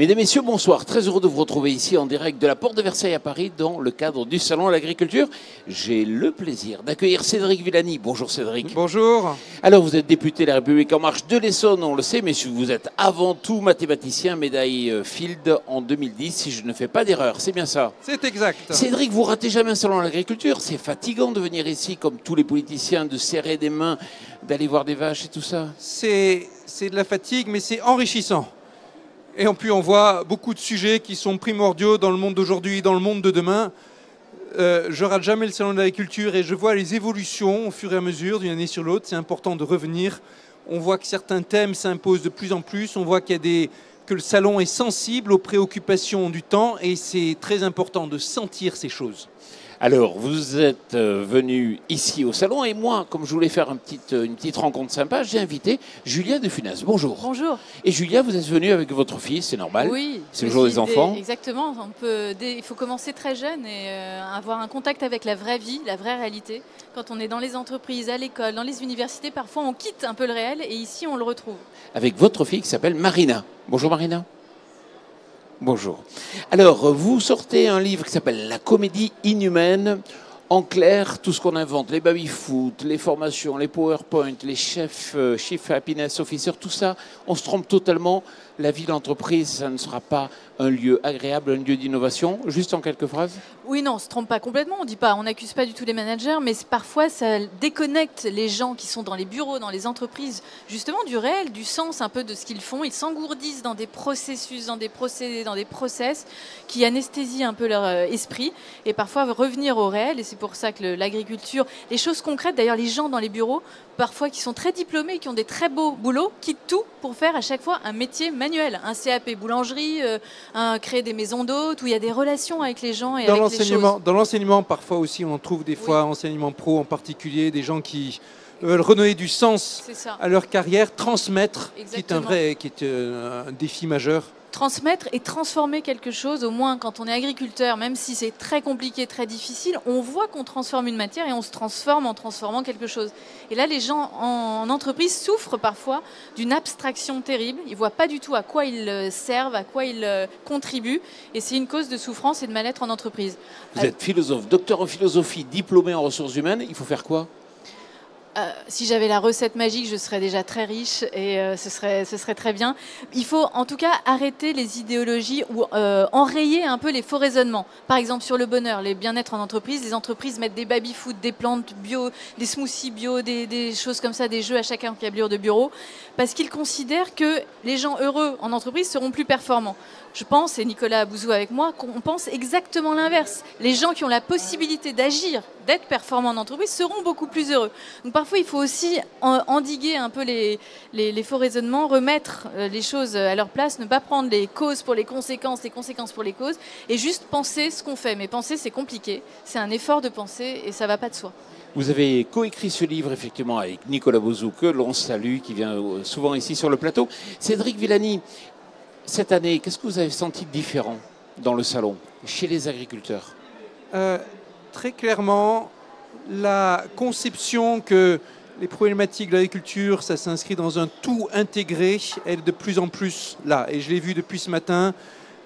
Mesdames, Messieurs, bonsoir. Très heureux de vous retrouver ici en direct de la Porte de Versailles à Paris dans le cadre du Salon de l'Agriculture. J'ai le plaisir d'accueillir Cédric Villani. Bonjour Cédric. Bonjour. Alors vous êtes député de la République En Marche de l'Essonne, on le sait, mais vous êtes avant tout mathématicien, médaille Field en 2010, si je ne fais pas d'erreur. C'est bien ça? C'est exact. Cédric, vous ratez jamais un Salon de l'Agriculture. C'est fatigant de venir ici, comme tous les politiciens, de serrer des mains, d'aller voir des vaches et tout ça. C'est de la fatigue, mais c'est enrichissant. Et puis on voit beaucoup de sujets qui sont primordiaux dans le monde d'aujourd'hui, dans le monde de demain. Je rate jamais le Salon de l'Agriculture et je vois les évolutions au fur et à mesure d'une année sur l'autre. C'est important de revenir. On voit que certains thèmes s'imposent de plus en plus. On voit que le salon est sensible aux préoccupations du temps et c'est très important de sentir ces choses. Alors, vous êtes venu ici au salon et moi, comme je voulais faire une petite rencontre sympa, j'ai invité Julia de Funès. Bonjour. Bonjour. Et Julia, vous êtes venue avec votre fille, c'est normal. Oui. C'est le jour des enfants. Exactement. Il faut commencer très jeune et avoir un contact avec la vraie vie, la vraie réalité. Quand on est dans les entreprises, à l'école, dans les universités, parfois on quitte un peu le réel et ici on le retrouve. Avec votre fille qui s'appelle Marina. Bonjour Marina. Bonjour. Alors, vous sortez un livre qui s'appelle La comédie inhumaine. En clair, tout ce qu'on invente, les baby-foot, les formations, les PowerPoint, les chefs, Chief Happiness Officer, tout ça, on se trompe totalement. La vie d'entreprise, ça ne sera pas un lieu agréable, un lieu d'innovation. Juste en quelques phrases. Oui, non, on ne se trompe pas complètement. On n'accuse pas du tout les managers, mais parfois ça déconnecte les gens qui sont dans les bureaux, dans les entreprises, justement du réel, du sens un peu de ce qu'ils font. Ils s'engourdissent dans des processus, dans des procédés, dans des process qui anesthésient un peu leur esprit et parfois revenir au réel. Et c'est pour ça que l'agriculture, les choses concrètes, d'ailleurs les gens dans les bureaux, parfois qui sont très diplômés, qui ont des très beaux boulots, quittent tout pour faire à chaque fois un métier manuel, un CAP boulangerie, créer des maisons d'hôtes, où il y a des relations avec les gens et avec les choses. Dans l'enseignement, parfois aussi, on en trouve des fois, enseignement pro en particulier, des gens qui veulent redonner du sens à leur carrière, transmettre, qui est un défi majeur. Transmettre et transformer quelque chose, au moins quand on est agriculteur, même si c'est très compliqué, très difficile, on voit qu'on transforme une matière et on se transforme en transformant quelque chose. Et là, les gens en entreprise souffrent parfois d'une abstraction terrible. Ils ne voient pas du tout à quoi ils servent, à quoi ils contribuent. Et c'est une cause de souffrance et de mal-être en entreprise. Vous êtes philosophe, docteur en philosophie, diplômé en ressources humaines. Il faut faire quoi ? Si j'avais la recette magique, je serais déjà très riche et ce serait très bien. Il faut en tout cas arrêter les idéologies ou enrayer un peu les faux raisonnements. Par exemple, sur le bonheur, les bien-être en entreprise, les entreprises mettent des baby-food, des plantes bio, des smoothies bio, des choses comme ça, des jeux à chaque encablure de bureau, parce qu'ils considèrent que les gens heureux en entreprise seront plus performants. Je pense, et Nicolas Abouzou avec moi, qu'on pense exactement l'inverse. Les gens qui ont la possibilité d'agir, d'être performants en entreprise, seront beaucoup plus heureux. Donc parfois, il faut aussi endiguer un peu les faux raisonnements, remettre les choses à leur place, ne pas prendre les causes pour les conséquences pour les causes, et juste penser ce qu'on fait. Mais penser, c'est compliqué. C'est un effort de penser et ça ne va pas de soi. Vous avez coécrit ce livre, effectivement, avec Nicolas Abouzou, que l'on salue, qui vient souvent ici sur le plateau. Cédric Villani, cette année, qu'est-ce que vous avez senti de différent dans le salon, chez les agriculteurs ? Très clairement, la conception que les problématiques de l'agriculture, ça s'inscrit dans un tout intégré, elle est de plus en plus là. Et je l'ai vu depuis ce matin,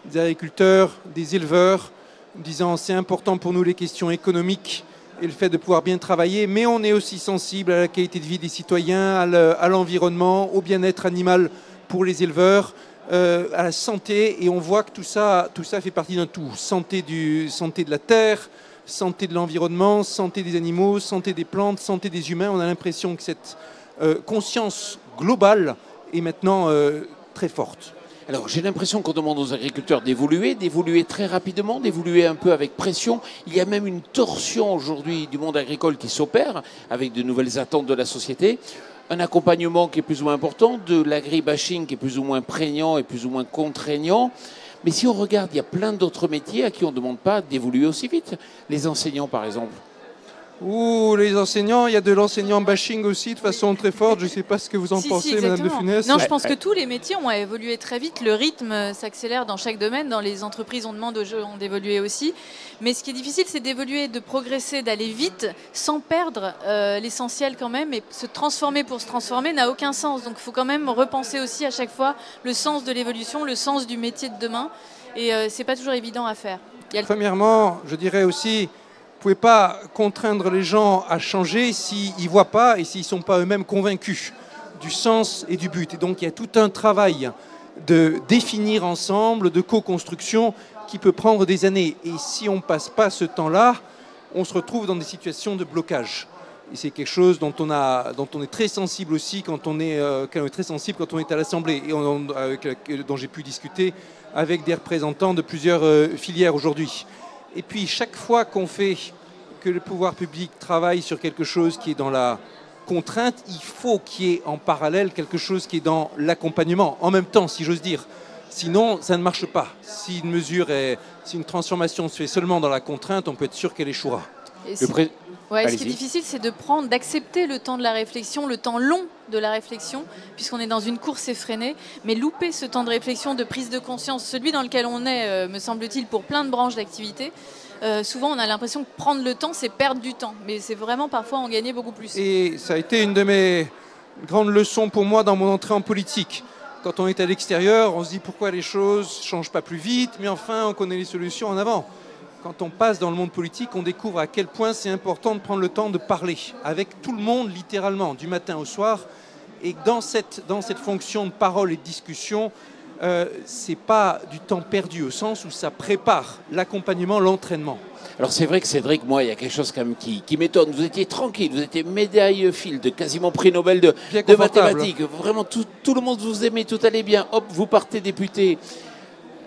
des agriculteurs, des éleveurs, disant c'est important pour nous les questions économiques et le fait de pouvoir bien travailler, mais on est aussi sensible à la qualité de vie des citoyens, à l'environnement, au bien-être animal pour les éleveurs, à la santé, et on voit que tout ça fait partie d'un tout. Santé de la terre, santé de l'environnement, santé des animaux, santé des plantes, santé des humains. On a l'impression que cette conscience globale est maintenant très forte. Alors j'ai l'impression qu'on demande aux agriculteurs d'évoluer très rapidement, d'évoluer un peu avec pression. Il y a même une torsion aujourd'hui du monde agricole qui s'opère avec de nouvelles attentes de la société. Un accompagnement qui est plus ou moins important, de l'agribashing qui est plus ou moins prégnant et plus ou moins contraignant. Mais si on regarde, il y a plein d'autres métiers à qui on ne demande pas d'évoluer aussi vite. Les enseignants, par exemple. Ouh, les enseignants, il y a de l'enseignant bashing aussi de façon très forte. Je ne sais pas ce que vous en pensez, Madame de exactement. Funès. Non, je pense que tous les métiers ont évolué très vite. Le rythme s'accélère dans chaque domaine. Dans les entreprises, on demande aux gens d'évoluer aussi. Mais ce qui est difficile, c'est d'évoluer, de progresser, d'aller vite, sans perdre l'essentiel quand même. Et se transformer pour se transformer n'a aucun sens. Donc il faut quand même repenser aussi à chaque fois le sens de l'évolution, le sens du métier de demain. Et c'est pas toujours évident à faire. Premièrement, je dirais aussi, vous ne pouvez pas contraindre les gens à changer s'ils ne voient pas et s'ils ne sont pas eux-mêmes convaincus du sens et du but. Et donc il y a tout un travail de définir ensemble, de co-construction qui peut prendre des années. Et si on ne passe pas ce temps-là, on se retrouve dans des situations de blocage. Et c'est quelque chose dont on est très sensible aussi quand on est à l'Assemblée et dont j'ai pu discuter avec des représentants de plusieurs filières aujourd'hui. Et puis chaque fois qu'on fait que le pouvoir public travaille sur quelque chose qui est dans la contrainte, il faut qu'il y ait en parallèle quelque chose qui est dans l'accompagnement, en même temps si j'ose dire. Sinon, ça ne marche pas. Si une transformation se fait seulement dans la contrainte, on peut être sûr qu'elle échouera. Ce qui est difficile, c'est d'accepter le temps de la réflexion, le temps long de la réflexion, puisqu'on est dans une course effrénée. Mais louper ce temps de réflexion, de prise de conscience, celui dans lequel on est, me semble-t-il, pour plein de branches d'activité, souvent on a l'impression que prendre le temps, c'est perdre du temps. Mais c'est vraiment parfois en gagner beaucoup plus. Et ça a été une de mes grandes leçons pour moi dans mon entrée en politique. Quand on est à l'extérieur, on se dit pourquoi les choses ne changent pas plus vite, mais enfin on connaît les solutions en avant. Quand on passe dans le monde politique, on découvre à quel point c'est important de prendre le temps de parler avec tout le monde, littéralement, du matin au soir. Et dans cette fonction de parole et de discussion, c'est pas du temps perdu au sens où ça prépare l'accompagnement, l'entraînement. Alors c'est vrai que Cédric, moi, il y a quelque chose quand même qui m'étonne. Vous étiez tranquille, vous étiez médaille Fields, quasiment prix Nobel de mathématiques. Vraiment, tout le monde vous aimait, tout allait bien. Hop, vous partez député.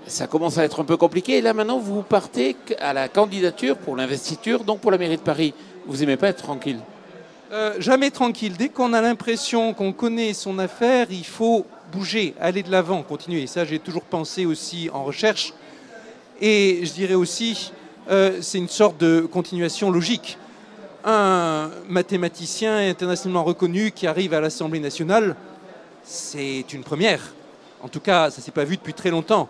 Ça commence à être un peu compliqué. Et là, maintenant, vous partez à la candidature pour l'investiture, donc pour la mairie de Paris. Vous n'aimez pas être tranquille? Jamais tranquille. Dès qu'on a l'impression qu'on connaît son affaire, il faut bouger, aller de l'avant, continuer. Ça, j'ai toujours pensé aussi en recherche. Et je dirais aussi, c'est une sorte de continuation logique. Un mathématicien internationalement reconnu qui arrive à l'Assemblée nationale, c'est une première. En tout cas, ça ne s'est pas vu depuis très longtemps.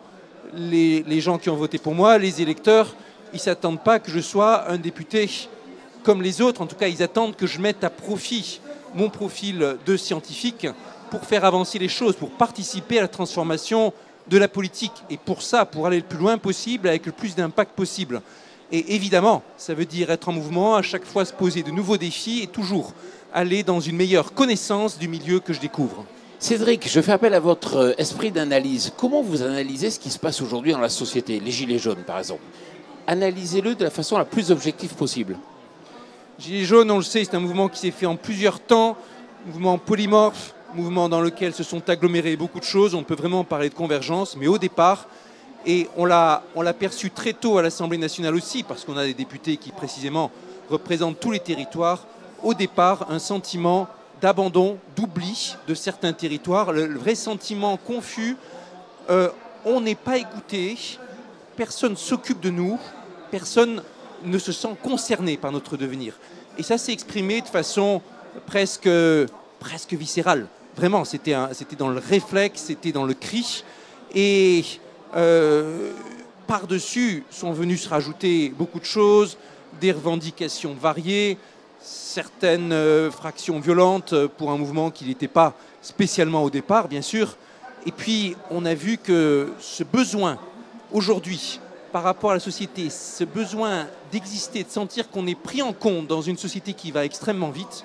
Les gens qui ont voté pour moi, les électeurs, ils ne s'attendent pas que je sois un député comme les autres. En tout cas, ils attendent que je mette à profit mon profil de scientifique pour faire avancer les choses, pour participer à la transformation de la politique. Et pour ça, pour aller le plus loin possible, avec le plus d'impact possible. Et évidemment, ça veut dire être en mouvement, à chaque fois se poser de nouveaux défis et toujours aller dans une meilleure connaissance du milieu que je découvre. Cédric, je fais appel à votre esprit d'analyse. Comment vous analysez ce qui se passe aujourd'hui dans la société, les Gilets jaunes par exemple? Analysez-le de la façon la plus objective possible. Gilets jaunes, on le sait, c'est un mouvement qui s'est fait en plusieurs temps, mouvement polymorphe, mouvement dans lequel se sont agglomérées beaucoup de choses. On peut vraiment parler de convergence, mais au départ, et on l'a perçu très tôt à l'Assemblée nationale aussi, parce qu'on a des députés qui précisément représentent tous les territoires, au départ, un sentiment d'abandon, d'oubli de certains territoires, le vrai sentiment confus, on n'est pas écouté, personne ne s'occupe de nous, personne ne se sent concerné par notre devenir. Et ça s'est exprimé de façon presque viscérale. Vraiment, c'était dans le réflexe, c'était dans le cri. Et par-dessus sont venus se rajouter beaucoup de choses, des revendications variées, certaines fractions violentes pour un mouvement qui n'était pas spécialement au départ, bien sûr. Et puis, on a vu que ce besoin, aujourd'hui, par rapport à la société, ce besoin d'exister, de sentir qu'on est pris en compte dans une société qui va extrêmement vite,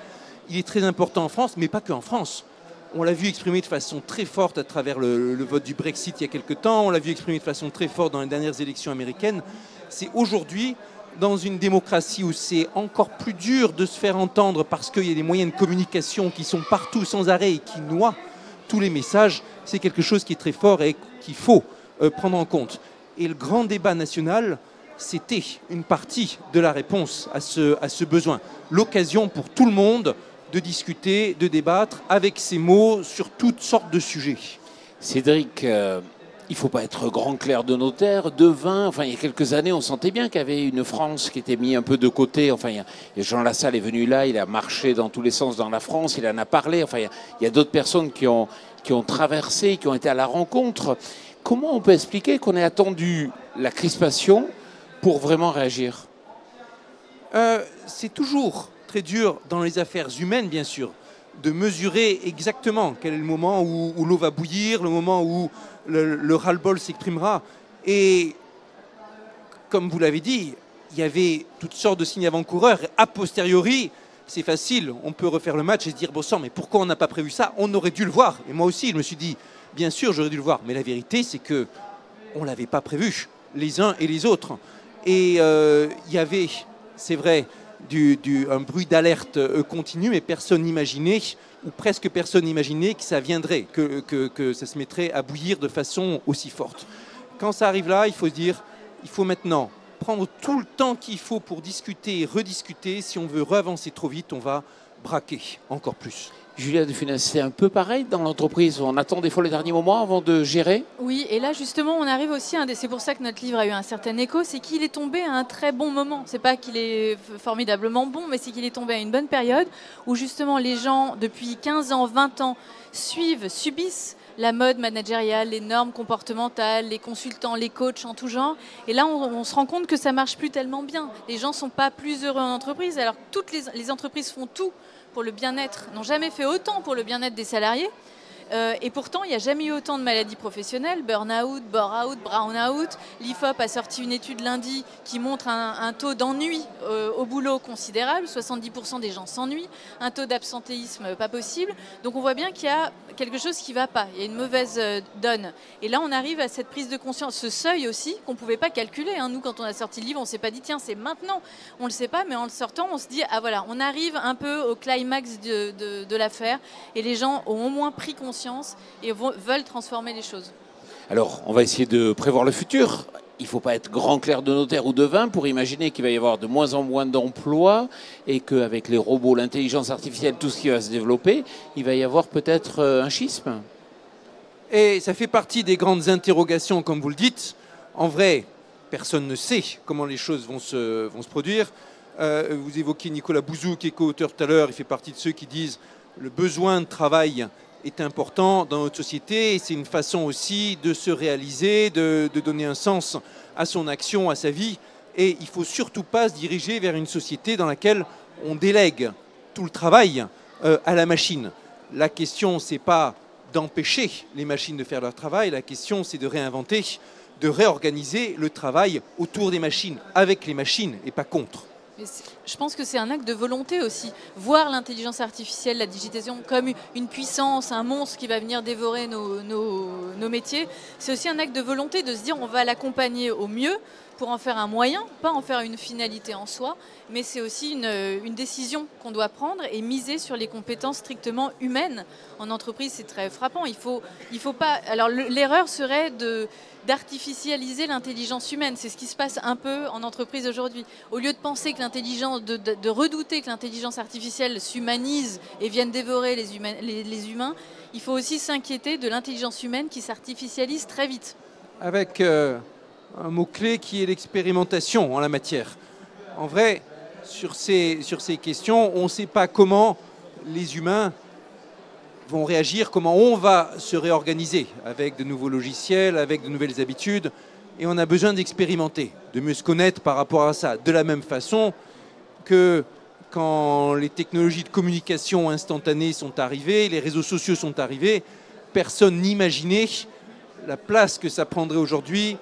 il est très important en France, mais pas qu'en France. On l'a vu exprimer de façon très forte à travers le vote du Brexit il y a quelque temps, on l'a vu exprimer de façon très forte dans les dernières élections américaines. C'est aujourd'hui, dans une démocratie où c'est encore plus dur de se faire entendre parce qu'il y a des moyens de communication qui sont partout sans arrêt et qui noient tous les messages, c'est quelque chose qui est très fort et qu'il faut prendre en compte. Et le grand débat national, c'était une partie de la réponse à ce besoin. L'occasion pour tout le monde de discuter, de débattre avec ces mots sur toutes sortes de sujets. Cédric, il ne faut pas être grand clerc de notaire, devin. Enfin, il y a quelques années, on sentait bien qu'il y avait une France qui était mise un peu de côté. Enfin, Jean Lassalle est venu là, il a marché dans tous les sens dans la France, il en a parlé. Enfin, il y a d'autres personnes qui ont traversé, qui ont été à la rencontre. Comment on peut expliquer qu'on ait attendu la crispation pour vraiment réagir? C'est toujours très dur dans les affaires humaines, bien sûr, de mesurer exactement quel est le moment où l'eau va bouillir, le moment où le ras-le-bol s'exprimera. Et comme vous l'avez dit, il y avait toutes sortes de signes avant-coureurs. A posteriori, c'est facile, on peut refaire le match et se dire, bon sang, mais pourquoi on n'a pas prévu ça? On aurait dû le voir. Et moi aussi, je me suis dit, bien sûr, j'aurais dû le voir. Mais la vérité, c'est que on ne l'avait pas prévu, les uns et les autres. Et il y avait, c'est vrai, un bruit d'alerte continu, mais personne n'imaginait, ou presque personne n'imaginait que ça viendrait, que ça se mettrait à bouillir de façon aussi forte. Quand ça arrive là, il faut se dire, il faut maintenant prendre tout le temps qu'il faut pour discuter et rediscuter. Si on veut reavancer trop vite, on va braquer encore plus. Julia de Funès, c'est un peu pareil dans l'entreprise. On attend des fois les derniers moments avant de gérer. Oui, et là justement, on arrive aussi c'est pour ça que notre livre a eu un certain écho, c'est qu'il est tombé à un très bon moment. C'est pas qu'il est formidablement bon, mais c'est qu'il est tombé à une bonne période où justement les gens, depuis 15 ans, 20 ans, subissent la mode managériale, les normes comportementales, les consultants, les coachs en tout genre. Et là, on se rend compte que ça marche plus tellement bien. Les gens sont pas plus heureux en entreprise, alors que toutes les entreprises font tout pour le bien-être, n'ont jamais fait autant pour le bien-être des salariés. Et pourtant, il n'y a jamais eu autant de maladies professionnelles, burn-out, bore-out, brown-out. L'IFOP a sorti une étude lundi qui montre un taux d'ennui au boulot considérable. 70% des gens s'ennuient, un taux d'absentéisme pas possible. Donc on voit bien qu'il y a quelque chose qui ne va pas, il y a une mauvaise donne. Et là, on arrive à cette prise de conscience, ce seuil aussi, qu'on ne pouvait pas calculer. Nous, quand on a sorti le livre, on ne s'est pas dit, tiens, c'est maintenant. On ne le sait pas, mais en le sortant, on se dit, ah voilà, on arrive un peu au climax de l'affaire et les gens ont au moins pris conscience et veulent transformer les choses. Alors, on va essayer de prévoir le futur. Il ne faut pas être grand clerc de notaire ou devin pour imaginer qu'il va y avoir de moins en moins d'emplois et qu'avec les robots, l'intelligence artificielle, tout ce qui va se développer, il va y avoir peut-être un schisme. Et ça fait partie des grandes interrogations, comme vous le dites. En vrai, personne ne sait comment les choses vont se produire. Vous évoquez Nicolas Bouzou, qui est co-auteur tout à l'heure. Il fait partie de ceux qui disent le besoin de travail est important dans notre société et c'est une façon aussi de se réaliser, de donner un sens à son action, à sa vie. Et il ne faut surtout pas se diriger vers une société dans laquelle on délègue tout le travail à la machine. La question, ce n'est pas d'empêcher les machines de faire leur travail, la question, c'est de réinventer, de réorganiser le travail autour des machines, avec les machines et pas contre. Mais je pense que c'est un acte de volonté aussi. Voir l'intelligence artificielle, la digitalisation comme une puissance, un monstre qui va venir dévorer nos métiers, c'est aussi un acte de volonté de se dire on va l'accompagner au mieux pour en faire un moyen, pas en faire une finalité en soi, mais c'est aussi une décision qu'on doit prendre et miser sur les compétences strictement humaines. En entreprise, c'est très frappant. Il faut pas. Alors l'erreur serait d'artificialiser l'intelligence humaine. C'est ce qui se passe un peu en entreprise aujourd'hui. Au lieu de penser que de redouter que l'intelligence artificielle s'humanise et vienne dévorer les humains, il faut aussi s'inquiéter de l'intelligence humaine qui s'artificialise très vite. Avec un mot-clé qui est l'expérimentation en la matière. En vrai, sur ces questions, on ne sait pas comment les humains vont réagir, comment on va se réorganiser avec de nouveaux logiciels, avec de nouvelles habitudes. Et on a besoin d'expérimenter, de mieux se connaître par rapport à ça. De la même façon que quand les technologies de communication instantanée sont arrivées, les réseaux sociaux sont arrivés, personne n'imaginait la place que ça prendrait aujourd'hui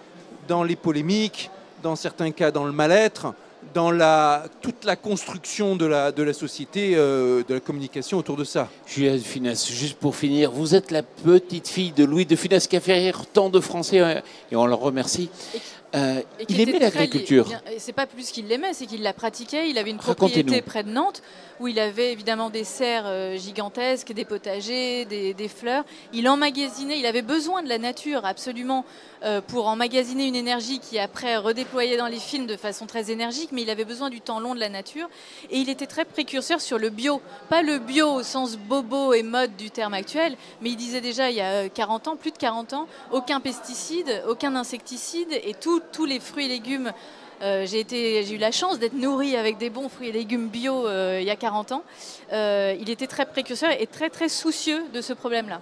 dans les polémiques, dans certains cas dans le mal-être, dans toute la construction de la société, de la communication autour de ça. Julia de Funès, juste pour finir, vous êtes la petite fille de Louis de Funès qui a fait rire tant de Français et on le remercie. Et qui Il était aimait très l'agriculture. C'est pas plus qu'il l'aimait, c'est qu'il la pratiquait. Il avait une Racontez-nous. propriété près de Nantes où il avait évidemment des serres gigantesques, des potagers, des fleurs. Il emmagasinait, il avait besoin de la nature absolument pour emmagasiner une énergie qui après redéployait dans les films de façon très énergique, mais il avait besoin du temps long de la nature. Et il était très précurseur sur le bio. Pas le bio au sens bobo et mode du terme actuel, mais il disait déjà il y a 40 ans, plus de 40 ans, aucun pesticide, aucun insecticide et tous les fruits et légumes. J'ai eu la chance d'être nourrie avec des bons fruits et légumes bio il y a 40 ans. Il était très précurseur et très très soucieux de ce problème-là.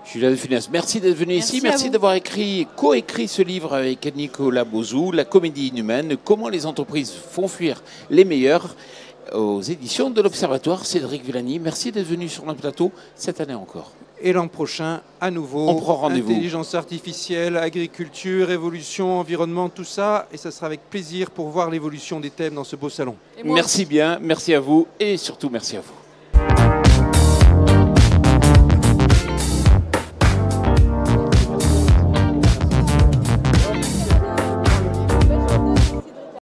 Julia de Funès, merci d'être venu ici. Merci d'avoir coécrit ce livre avec Nicolas Bauzou, La comédie inhumaine, comment les entreprises font fuir les meilleurs, aux éditions de l'Observatoire. Cédric Villani, merci d'être venu sur notre plateau cette année encore. Et l'an prochain, à nouveau, on prend rendez-vous. Intelligence artificielle, agriculture, évolution, environnement, tout ça. Et ça sera avec plaisir pour voir l'évolution des thèmes dans ce beau salon. Merci bien, merci à vous et surtout merci à vous.